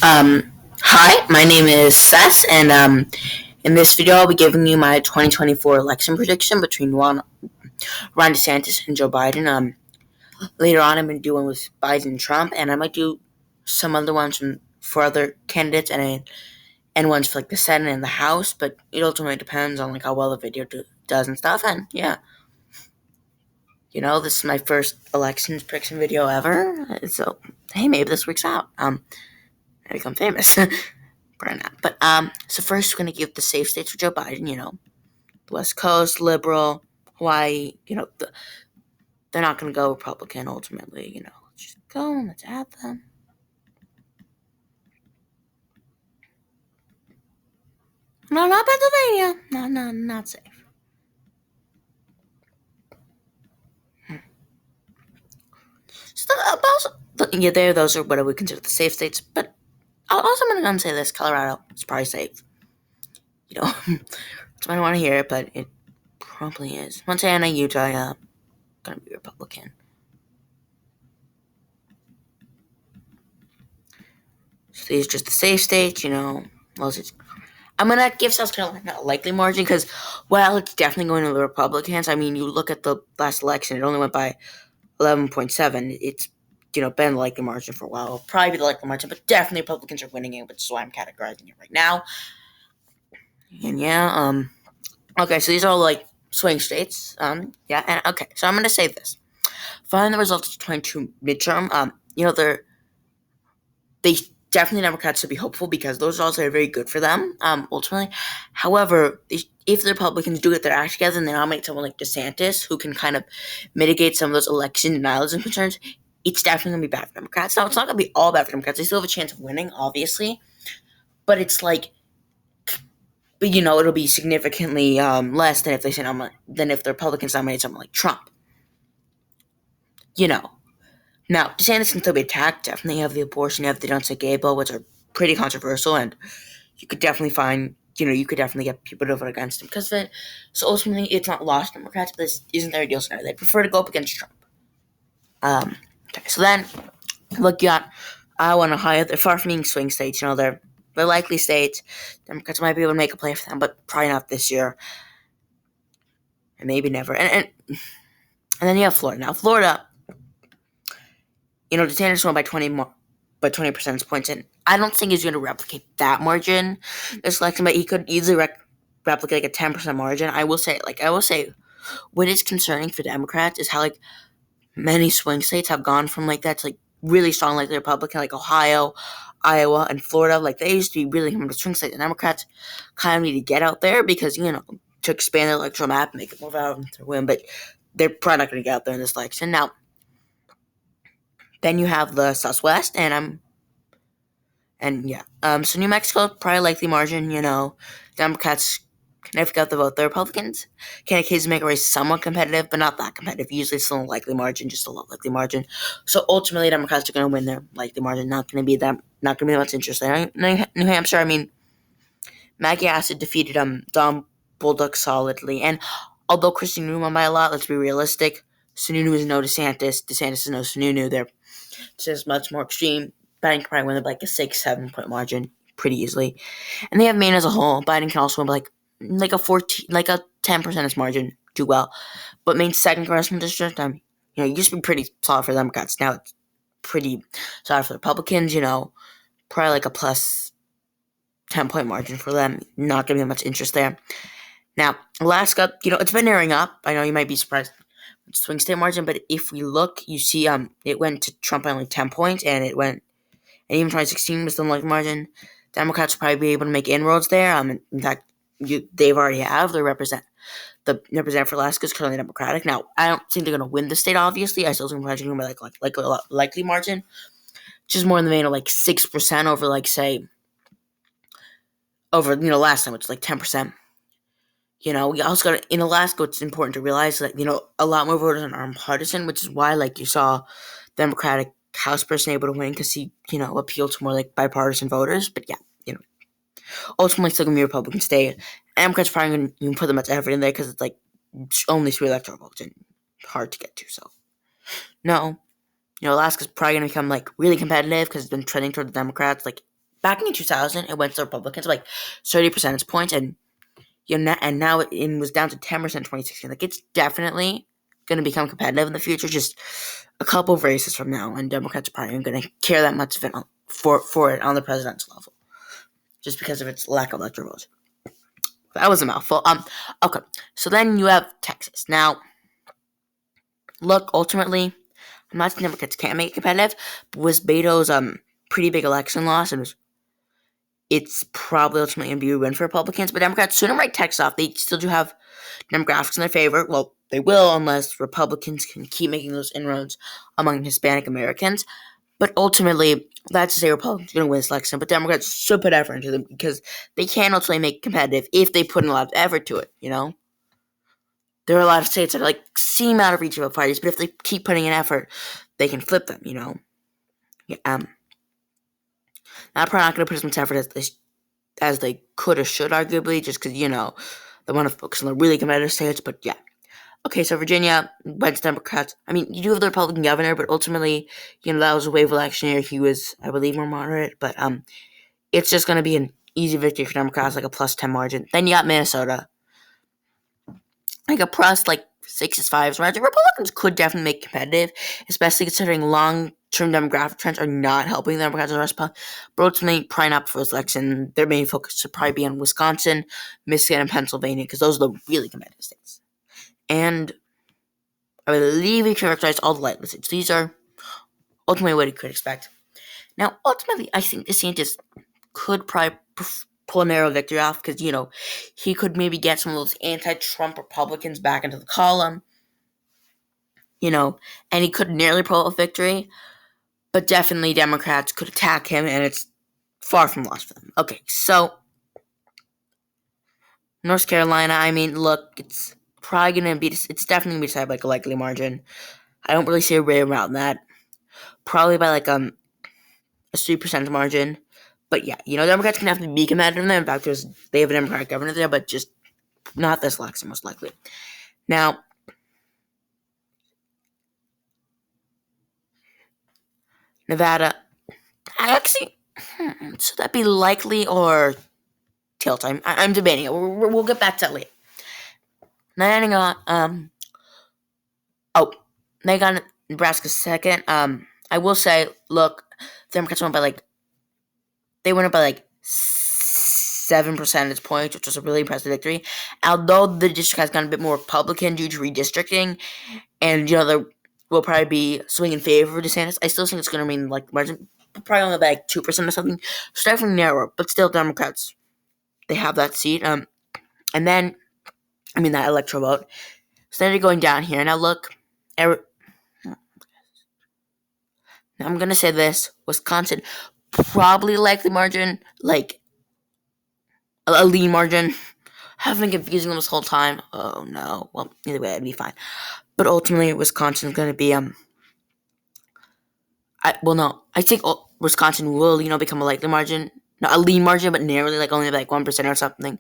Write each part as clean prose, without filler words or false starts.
Hi, my name is Seth, and in this video, I'll be giving you my 2024 election prediction between Ron DeSantis and Joe Biden. Later on, I'm going to do one with Biden and Trump, and I might do some other ones for other candidates and ones for like the Senate and the House. But it ultimately depends on like how well the video does and stuff. And yeah, this is my first elections prediction video ever. So hey, maybe this works out. I become famous. Probably not. But so first we're gonna give the safe states for Joe Biden. The West Coast, liberal, Hawaii. They're not gonna go Republican ultimately. Let's just go and let's add them. No, not Pennsylvania. No, not safe. So yeah, those are what I would consider the safe states. But I'm gonna say this: Colorado is probably safe. That's why I don't want to hear it, but it probably is. Montana, Utah, gonna be Republican. So these are just the safe states, I'm going to give South Carolina a likely margin because, well, it's definitely going to the Republicans. I mean, you look at the last election, it only went by 11.7. It's, been the likely margin for a while. It'll probably be the likely margin, but definitely Republicans are winning it, which is why I'm categorizing it right now. And okay, so these are all like swing states. Okay, so I'm going to say this. Following the results of the 22 midterm, they definitely Democrats should be hopeful because those results are very good for them, ultimately. However, if the Republicans do get their act together and they nominate someone like DeSantis, who can kind of mitigate some of those election denials and concerns, it's definitely going to be bad for Democrats. Now, it's not going to be all bad for Democrats. They still have a chance of winning, obviously. But it's like, it'll be significantly less than if the Republicans nominate someone like Trump. Now, DeSantis can still be attacked. Definitely have the abortion, you have the Don't Say Gay bill, which are pretty controversial, and you could definitely get people to vote against him because of it. So ultimately, it's not lost Democrats, but this isn't their ideal scenario. They prefer to go up against Trump. Okay, so then, look, you got Iowa and Ohio. They're far from being swing states. They're likely states. Democrats might be able to make a play for them, but probably not this year, and maybe never. And then you have Florida. Now, Florida, DeSantis won by 20 percentage points, and I don't think he's going to replicate that margin this election, but he could easily replicate like a 10% margin. I will say, what is concerning for Democrats is how many swing states have gone from that to really strong the Republican, like Ohio, Iowa, and Florida. They used to be really swing states. The Democrats kind of need to get out there because to expand their electoral map, make it more valuable to win. But they're probably not going to get out there in this election now. Then you have the Southwest, so New Mexico, probably likely margin, Democrats can never get the vote. The Republicans can occasionally make a race somewhat competitive, but not that competitive. Usually still a likely margin, just a low likely margin. So ultimately, Democrats are going to win their likely margin. Not going to be that much interest there. New Hampshire, Maggie Acid defeated Don Bolduc solidly. And although Kristi Noem won by a lot, let's be realistic. Sununu is no DeSantis. DeSantis is no Sununu. They're just much more extreme. Biden can probably win by a 6-7 point margin pretty easily. And they have Maine as a whole. Biden can also win by a 10 percentage margin, do well. But Maine's second congressional district, it used to be pretty solid for Democrats. Now it's pretty solid for the Republicans. Probably a plus 10 point margin for them. Not gonna be much interest there. Now Alaska, it's been narrowing up. I know you might be surprised. Swing state margin, but if we look, you see, it went to Trump by only 10 points, and even 2016 was still like margin. Democrats will probably be able to make inroads there. In fact, they've already have. The representative for Alaska is currently Democratic. Now, I don't think they're going to win the state. Obviously, I still think they're going to by a likely margin, which is more in the vein of 6% over last time, which is 10%. We also got in Alaska. It's important to realize that a lot more voters are nonpartisan, which is why you saw Democratic House person able to win because he appealed to more bipartisan voters. But yeah, ultimately still gonna be a Republican state. And Democrats probably gonna put them at everything there because it's only 3 electoral votes and hard to get to. So no, Alaska's probably gonna become really competitive because it's been trending toward the Democrats back in 2000, it went to the Republicans like 30 percentage points, and and now it was down to 10% in 2016. Like, it's definitely going to become competitive in the future. Just a couple of races from now, and Democrats are probably aren't going to care that much for it on the presidential level, just because of its lack of electoral votes. That was a mouthful. Okay. So then you have Texas. Now, look, ultimately, I'm not saying Democrats can't make it competitive, but with Beto's pretty big election loss, and it's probably ultimately going to be a win for Republicans. But Democrats shouldn't write Texas off. They still do have demographics in their favor. Well, they will unless Republicans can keep making those inroads among Hispanic Americans. But ultimately, that's to say Republicans are going to win this election. But Democrats should put effort into them because they can ultimately make it competitive if they put in a lot of effort to it, There are a lot of states that seem out of reach of both parties, but if they keep putting in effort, they can flip them, Yeah, not probably not going to put as much effort as they could or should, arguably, just because, they want to focus on the really competitive states, but yeah. Okay, so Virginia went to Democrats. I mean, you do have the Republican governor, but ultimately, that was a wave election year. He was, I believe, more moderate, but it's just going to be an easy victory for Democrats, like a plus 10 margin. Then you got Minnesota, like a plus 6-5 margin. Republicans could definitely make competitive, especially considering long-term demographic trends are not helping the Democrats in the rest of but ultimately, probably not for this election. Their main focus should probably be on Wisconsin, Michigan, and Pennsylvania, because those are the really competitive states. And I believe we characterize all the light states. These are ultimately what you could expect. Now, ultimately, I think DeSantis could probably pull a narrow victory off because, he could maybe get some of those anti-Trump Republicans back into the column, and he could nearly pull a victory, but definitely Democrats could attack him, and it's far from lost for them. Okay, so North Carolina, I mean, look, it's probably going to be, it's definitely going to be decided by a likely margin. I don't really see a way around that. Probably by a 3% margin. But yeah, Democrats can have to be competitive in there. In fact, they have a Democratic governor there, but just not this election, most likely. Now, Nevada, I actually, should that be likely or tilt? I'm debating it. We'll get back to that later. Now, they got Nebraska second. I will say, look, Democrats won by they won it by 7 percentage points, which was a really impressive victory. Although the district has gotten a bit more Republican due to redistricting, and there will probably be swing in favor of DeSantis, I still think it's going to remain margin, probably only by 2% or something. So definitely narrower, but still Democrats, they have that seat. And then, that electoral vote. So then you're going down here. Now look, now I'm going to say this. Wisconsin, probably likely margin, a lean margin. I've been confusing them this whole time. Oh no. Well, either way, it'd be fine. But ultimately, Wisconsin's going to be I think Wisconsin will become a likely margin, not a lean margin, but narrowly, only 1% or something.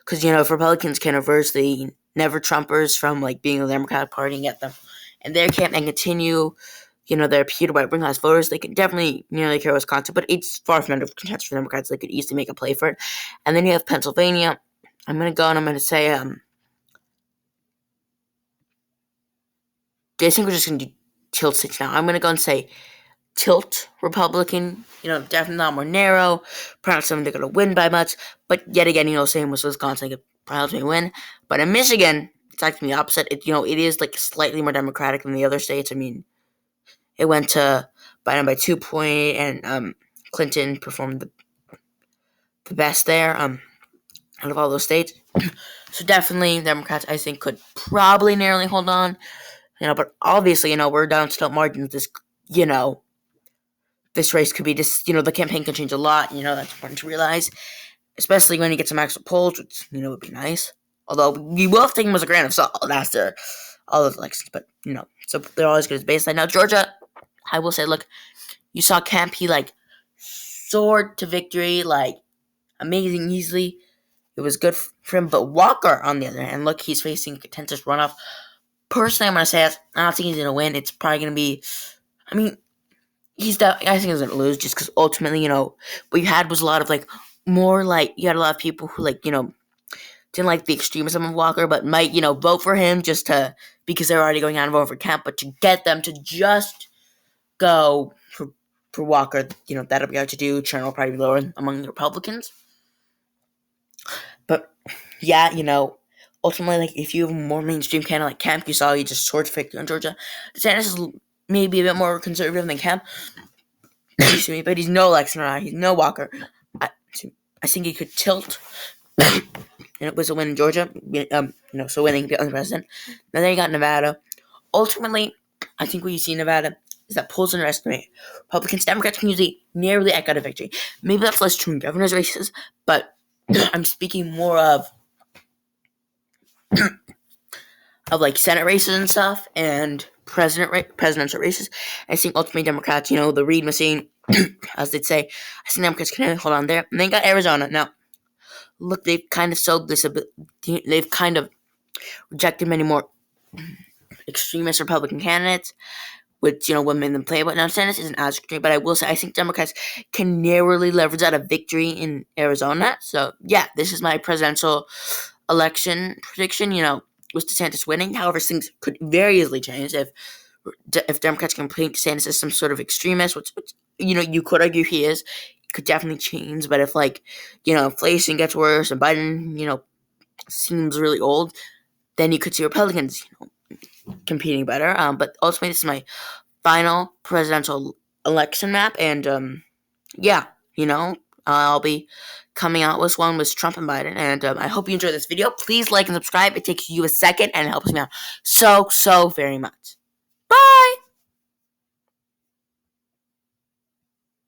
Because if Republicans can reverse the never Trumpers from being the Democratic Party and get them in their camp and continue, their appeal to bring less voters, they can definitely nearly carry Wisconsin. But it's far from out of contention for Democrats. They could easily make a play for it. And then you have Pennsylvania. I'm going to go and I'm going to say I think we're just going to do tilt states now. I'm going to go and say tilt Republican, definitely not more narrow, probably something they're going to win by much, but yet again, same with Wisconsin, they could probably win, but in Michigan, it's actually the opposite. It is slightly more Democratic than the other states. I mean, it went to Biden by 2 points, and Clinton performed the best there, out of all those states, so definitely Democrats, I think, could probably narrowly hold on, but obviously, we're down to margins, this race could be just, the campaign can change a lot, that's important to realize, especially when you get some actual polls, which, would be nice. Although, we will have to take them as a grain of salt after all those elections, but, so they're always good as baseline. Now, Georgia, I will say, look, you saw Kemp, he, soared to victory, amazing easily. It was good for him, but Walker, on the other hand, look, he's facing a contentious runoff. Personally, I'm going to say, I don't think he's going to win. It's probably going to be, I think he's gonna lose just because ultimately, what you had was a lot of you had a lot of people who didn't like the extremism of Walker, but might vote for him just to because they're already going out and voting for Kemp, but to get them to just go for Walker, that'll be hard to do. Turnout will probably be lower among the Republicans, but yeah, ultimately, if you have a more mainstream candidate like Kemp, you saw he just sort of victory in Georgia. DeSantis is maybe a bit more conservative than Kemp. Excuse me, but he's no election runner. He's no Walker. I think he could tilt, and it was a win in Georgia. So winning the president. And then you got Nevada. Ultimately, I think what you see in Nevada is that polls underestimate Republicans. Democrats can usually nearly eke out a victory. Maybe that's less true in governor's races, but I'm speaking more of Senate races and stuff, and presidential races. I think ultimately Democrats, the Reid machine, as they'd say, I think Democrats can hold on there. And then got Arizona. Now, look, they've kind of sold this a bit. They've kind of rejected many more extremist Republican candidates, which what made them play. But now DeSantis isn't as extreme. But I will say I think Democrats can narrowly leverage out a victory in Arizona. So yeah, this is my presidential election prediction. With DeSantis winning, however, things could very easily change if Democrats can paint DeSantis as some sort of extremist, which you could argue he is. It could definitely change. But if inflation gets worse and Biden seems really old, then you could see Republicans competing better. But ultimately, this is my final presidential election map, and yeah, I'll be coming out with one with Trump and Biden, and I hope you enjoyed this video. Please like and subscribe. It takes you a second and it helps me out so very much.